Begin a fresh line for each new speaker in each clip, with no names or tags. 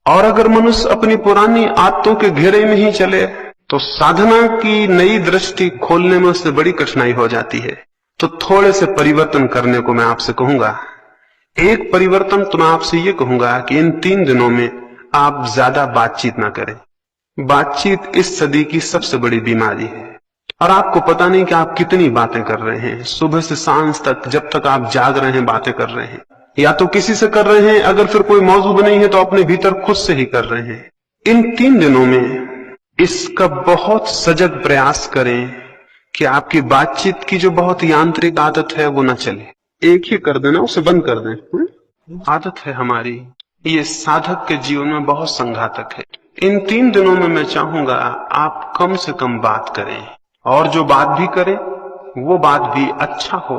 और अगर मनुष्य अपनी पुरानी आदतों के घेरे में ही चले तो साधना की नई दृष्टि खोलने में उससे बड़ी कठिनाई हो जाती है। तो थोड़े से परिवर्तन करने को मैं आपसे कहूंगा। एक परिवर्तन तो मैं आपसे ये कहूंगा कि इन 3 दिनों में आप ज्यादा बातचीत ना करें। बातचीत इस सदी की सबसे बड़ी बीमारी है और आपको पता नहीं कि आप कितनी बातें कर रहे हैं। सुबह से सांझ तक, जब तक आप जाग रहे हैं, बातें कर रहे हैं, या तो किसी से कर रहे हैं, अगर फिर कोई मौजूद नहीं है तो अपने भीतर खुद से ही कर रहे हैं। इन 3 दिनों में इसका बहुत सजग प्रयास करें कि आपकी बातचीत की जो बहुत यांत्रिक आदत है वो ना चले। एक ही कर देना, उसे बंद कर दें। आदत है हमारी, ये साधक के जीवन में बहुत संघातक है। इन 3 दिनों में मैं चाहूंगा आप कम से कम बात करें, और जो बात भी करें वो बात भी अच्छा हो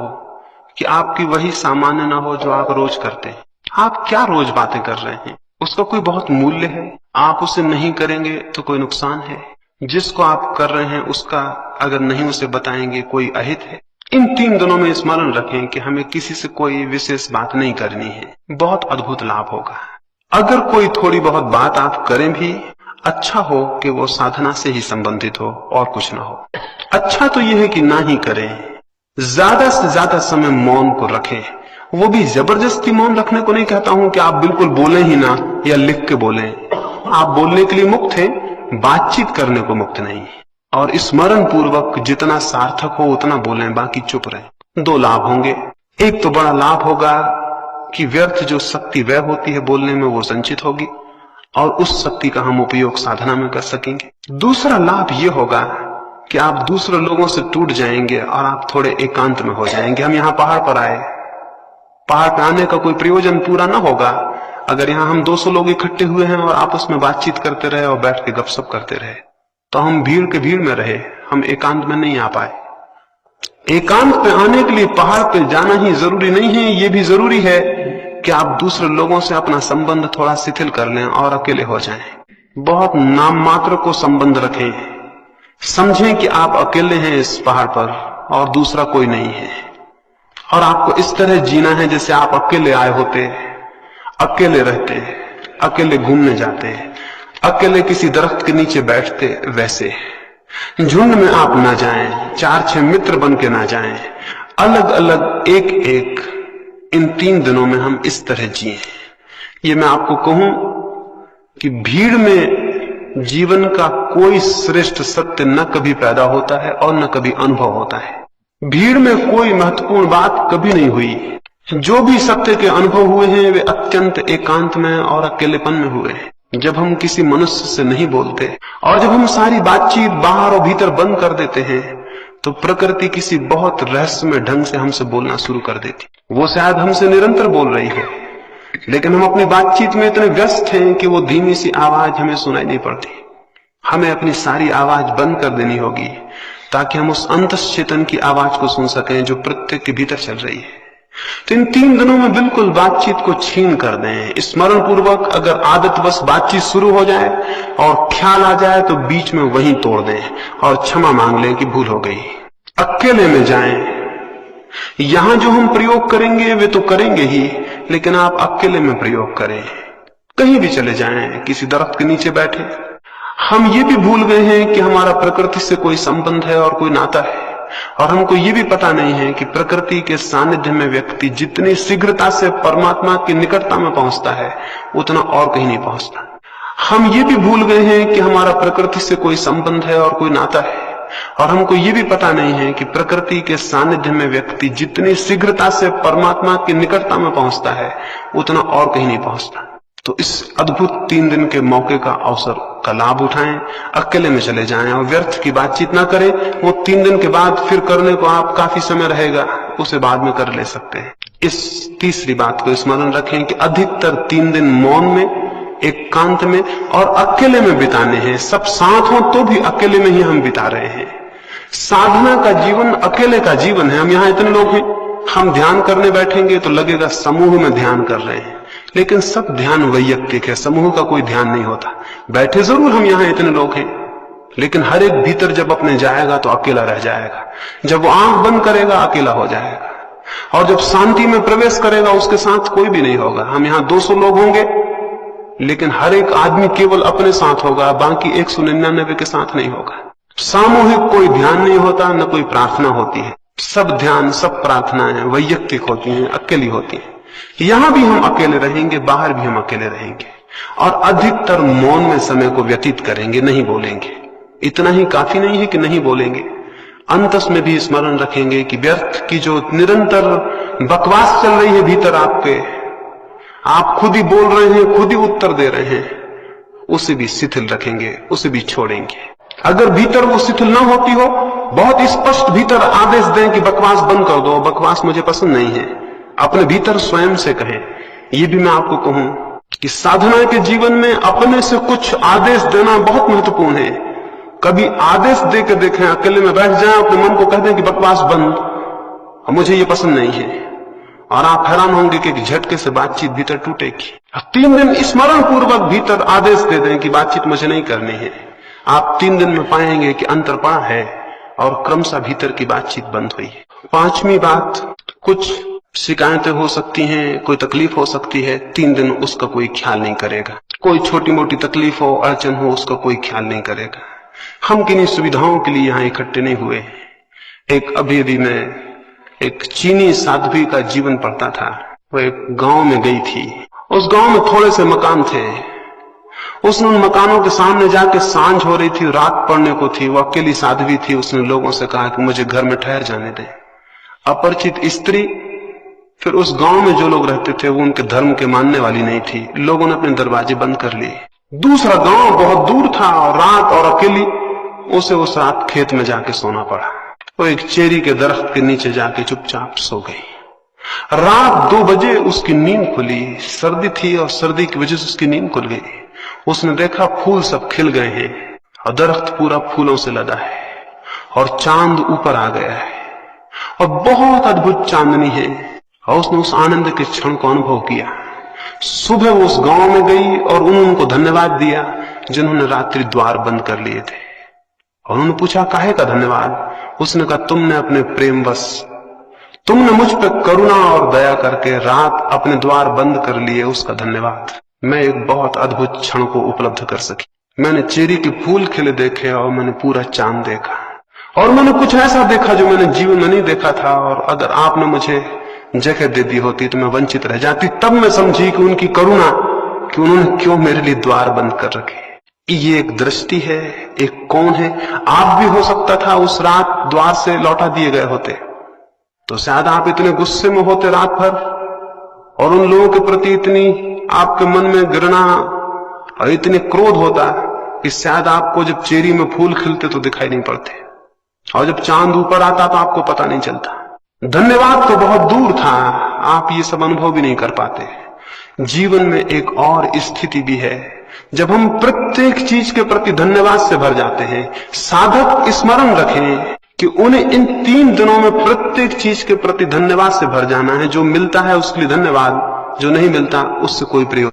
कि आपकी वही सामान्य ना हो जो आप रोज करते हैं। आप क्या रोज बातें कर रहे हैं, उसका कोई बहुत मूल्य है? आप उसे नहीं करेंगे तो कोई नुकसान है? जिसको आप कर रहे हैं उसका अगर नहीं उसे बताएंगे कोई अहित है? इन 3 दिनों में स्मरण रखें कि हमें किसी से कोई विशेष बात नहीं करनी है। बहुत अद्भुत लाभ होगा। अगर कोई थोड़ी बहुत बात आप करें भी, अच्छा हो कि वो साधना से ही संबंधित हो और कुछ ना हो। अच्छा तो यह है कि ना ही करें। ज्यादा से ज्यादा समय मौन को रखें। वो भी जबरदस्ती मौन रखने को नहीं कहता हूं कि आप बिल्कुल बोलें ही ना या लिख के बोलें। आप बोलने के लिए मुक्त हैं, बातचीत करने को मुक्त नहीं। और स्मरण पूर्वक जितना सार्थक हो उतना बोलें, बाकी चुप रहें। 2 लाभ होंगे। एक तो बड़ा लाभ होगा कि व्यर्थ जो शक्ति व्यय होती है बोलने में वो संचित होगी और उस शक्ति का हम उपयोग साधना में कर सकेंगे। दूसरा लाभ ये होगा कि आप दूसरे लोगों से टूट जाएंगे और आप थोड़े एकांत में हो जाएंगे। हम यहाँ पहाड़ पर आए, पहाड़ पर आने का कोई प्रयोजन पूरा ना होगा अगर यहाँ हम 200 लोग इकट्ठे हुए हैं और आपस में बातचीत करते रहे और बैठ के गपशप करते रहे, तो हम भीड़ में रहे, हम एकांत में नहीं आ पाए। एकांत पे आने के लिए पहाड़ पे जाना ही जरूरी नहीं है, ये भी जरूरी है कि आप दूसरे लोगों से अपना संबंध थोड़ा शिथिल कर लें और अकेले हो जाएं। बहुत नाम मात्र को संबंध रखें। समझें कि आप अकेले हैं इस पहाड़ पर और दूसरा कोई नहीं है, और आपको इस तरह जीना है जैसे आप अकेले आए होते, अकेले रहते, अकेले घूमने जाते, अकेले किसी दरख्त के नीचे बैठते। वैसे झुंड में आप ना जाएं, 4-6 मित्र बन के ना जाएं, अलग अलग एक एक। इन 3 दिनों में हम इस तरह जिए। ये मैं आपको कहूं कि भीड़ में जीवन का कोई श्रेष्ठ सत्य न कभी पैदा होता है और न कभी अनुभव होता है। भीड़ में कोई महत्वपूर्ण बात कभी नहीं हुई। जो भी सत्य के अनुभव हुए हैं वे अत्यंत एकांत में और अकेलेपन में हुए हैं। जब हम किसी मनुष्य से नहीं बोलते और जब हम सारी बातचीत बाहर और भीतर बंद कर देते हैं तो प्रकृति किसी बहुत रहस्यमय ढंग से हमसे बोलना शुरू कर देती। वो शायद हमसे निरंतर बोल रही है, लेकिन हम अपनी बातचीत में इतने व्यस्त हैं कि वो धीमी सी आवाज हमें सुनाई नहीं पड़ती। हमें अपनी सारी आवाज बंद कर देनी होगी ताकि हम उस अंतश्चेतन की आवाज को सुन सकें जो प्रत्येक के भीतर चल रही है। तो इन 3 दिनों में बिल्कुल बातचीत को छीन कर दें। स्मरण पूर्वक अगर आदतवश बातचीत शुरू हो जाए और ख्याल आ जाए तो बीच में वहीं तोड़ दें और क्षमा मांग लें कि भूल हो गई। अकेले में जाएं। यहां जो हम प्रयोग करेंगे वे तो करेंगे ही, लेकिन आप अकेले में प्रयोग करें। कहीं भी चले जाएं, किसी दरख्त के नीचे बैठे। हम ये भी भूल गए हैं कि हमारा प्रकृति से कोई संबंध है और कोई नाता है, और हमको ये भी पता नहीं है कि प्रकृति के सानिध्य में व्यक्ति जितनी शीघ्रता से परमात्मा की निकटता में पहुंचता है उतना और कहीं नहीं पहुंचता। हम ये भी भूल गए हैं कि हमारा प्रकृति से कोई संबंध है और कोई नाता है, और हमको ये भी पता नहीं है कि प्रकृति के सानिध्य में व्यक्ति जितनी शीघ्रता से परमात्मा की निकटता में पहुंचता है उतना और कहीं नहीं पहुंचता। तो इस अद्भुत 3 दिन के मौके का अवसर का लाभ उठाएं, अकेले में चले जाएं और व्यर्थ की बातचीत ना करें। वो 3 दिन के बाद फिर करने को आप काफी समय रहेगा, उसे बाद में कर ले सकते हैं। इस तीसरी बात को स्मरण रखें कि अधिकतर 3 दिन मौन में, एकांत में और अकेले में बिताने हैं। सब साथ हो तो भी अकेले में ही हम बिता रहे हैं। साधना का जीवन अकेले का जीवन है। हम यहाँ इतने लोग हैं, हम ध्यान करने बैठेंगे तो लगेगा समूह में ध्यान कर रहे हैं, लेकिन सब ध्यान वैयक्तिक है, समूह का कोई ध्यान नहीं होता। बैठे जरूर हम यहाँ इतने लोग हैं, लेकिन हर एक भीतर जब अपने जाएगा तो अकेला रह जाएगा। जब वो आंख बंद करेगा अकेला हो जाएगा, और जब शांति में प्रवेश करेगा उसके साथ कोई भी नहीं होगा। हम यहाँ 200 लोग होंगे, लेकिन हर एक आदमी केवल अपने साथ होगा, बाकी 199 के साथ नहीं होगा। सामूहिक कोई ध्यान नहीं होता, न कोई प्रार्थना होती है। सब ध्यान, सब प्रार्थनाएं वैयक्तिक होती हैं, अकेली होती हैं। यहां भी हम अकेले रहेंगे, बाहर भी हम अकेले रहेंगे, और अधिकतर मौन में समय को व्यतीत करेंगे, नहीं बोलेंगे। इतना ही काफी नहीं है कि नहीं बोलेंगे, अंतस में भी स्मरण रखेंगे कि व्यर्थ की जो निरंतर बकवास चल रही है भीतर आपके, आप खुद ही बोल रहे हैं, खुद ही उत्तर दे रहे हैं, उसे भी शिथिल रखेंगे, उसे भी छोड़ेंगे। अगर भीतर वो शिथिल ना होती हो, बहुत स्पष्ट भीतर आदेश दें कि बकवास बंद कर दो, बकवास मुझे पसंद नहीं है, अपने भीतर स्वयं से कहें। ये भी मैं आपको कहूं कि साधना के जीवन में अपने से कुछ आदेश देना बहुत महत्वपूर्ण है। कभी आदेश दे के देखें, अकेले में बैठ जाएं, अपने मन को कह दें कि बकवास बंद, मुझे ये पसंद नहीं है, और आप हैरान होंगे कि झटके से बातचीत भीतर टूटेगी। 3 दिन स्मरण पूर्वक भीतर आदेश दे दें कि बातचीत मुझे नहीं करनी है, आप 3 दिन में पाएंगे कि अंतर पड़ा है और क्रमशः भीतर की बातचीत बंद हुई है। 5वीं बात, कुछ शिकायतें हो सकती हैं, कोई तकलीफ हो सकती है, 3 दिन उसका कोई ख्याल नहीं करेगा। कोई छोटी मोटी तकलीफ हो, अड़चन हो, उसका कोई ख्याल नहीं करेगा। हम किन्हीं सुविधाओं के लिए यहां इकट्ठे नहीं हुए। एक अभी में एक चीनी साध्वी का जीवन पढ़ता था। वो एक गांव में गई थी, उस गांव में थोड़े से मकान थे। उसने उन मकानों के सामने जाके, सांझ हो रही थी, रात पड़ने को थी, वो अकेली साध्वी थी। उसने लोगों से कहा कि मुझे घर में ठहर जाने दें। अपरिचित स्त्री, फिर उस गांव में जो लोग रहते थे वो उनके धर्म के मानने वाली नहीं थी। लोगों ने अपने दरवाजे बंद कर लिए। दूसरा गांव बहुत दूर था और रात और अकेली, उसे उस रात खेत में जाके सोना पड़ा। वो एक चेरी के दरख्त के नीचे जाके चुपचाप सो गई। रात 2 बजे उसकी नींद खुली। सर्दी थी और सर्दी की वजह से उसकी नींद खुल गई। उसने देखा फूल सब खिल गए हैं और दरख्त पूरा फूलों से लदा है और चांद ऊपर आ गया है और बहुत अद्भुत चांदनी है, और उसने उस आनंद के क्षण को अनुभव किया। सुबह वो उस गांव में गई और उनको धन्यवाद दिया जिन्होंने रात्रि द्वार बंद कर लिए थे। और उन्होंने पूछा, काहे का धन्यवाद? उसने कहा, तुमने अपने प्रेमवश, तुमने मुझ पर करुणा और दया करके रात अपने द्वार बंद कर लिए, उसका धन्यवाद। मैं एक बहुत अद्भुत क्षण को उपलब्ध कर सकी। मैंने चेरी के फूल खिले देखे और मैंने पूरा चांद देखा, और मैंने कुछ ऐसा देखा जो मैंने जीवन में नहीं देखा था। और अगर आपने मुझे जगह दे दी होती तो मैं वंचित रह जाती। तब मैं समझी कि उनकी करुणा, कि उन्होंने क्यों मेरे लिए द्वार बंद कर रखे। ये एक दृष्टि है, एक कौन है। आप भी हो सकता था उस रात द्वार से लौटा दिए गए होते, तो शायद आप इतने गुस्से में होते रात भर, और उन लोगों के प्रति इतनी आपके मन में घृणा और इतने क्रोध होता कि शायद आपको जब चेरी में फूल खिलते तो दिखाई नहीं पड़ते, और जब चांद ऊपर आता तो आपको पता नहीं चलता। धन्यवाद तो बहुत दूर था, आप ये सब अनुभव भी नहीं कर पाते। जीवन में एक और स्थिति भी है जब हम प्रत्येक चीज के प्रति धन्यवाद से भर जाते हैं। साधक स्मरण रखें कि उन्हें इन 3 दिनों में प्रत्येक चीज के प्रति धन्यवाद से भर जाना है। जो मिलता है उसके लिए धन्यवाद, जो नहीं मिलता उससे कोई प्रयोजन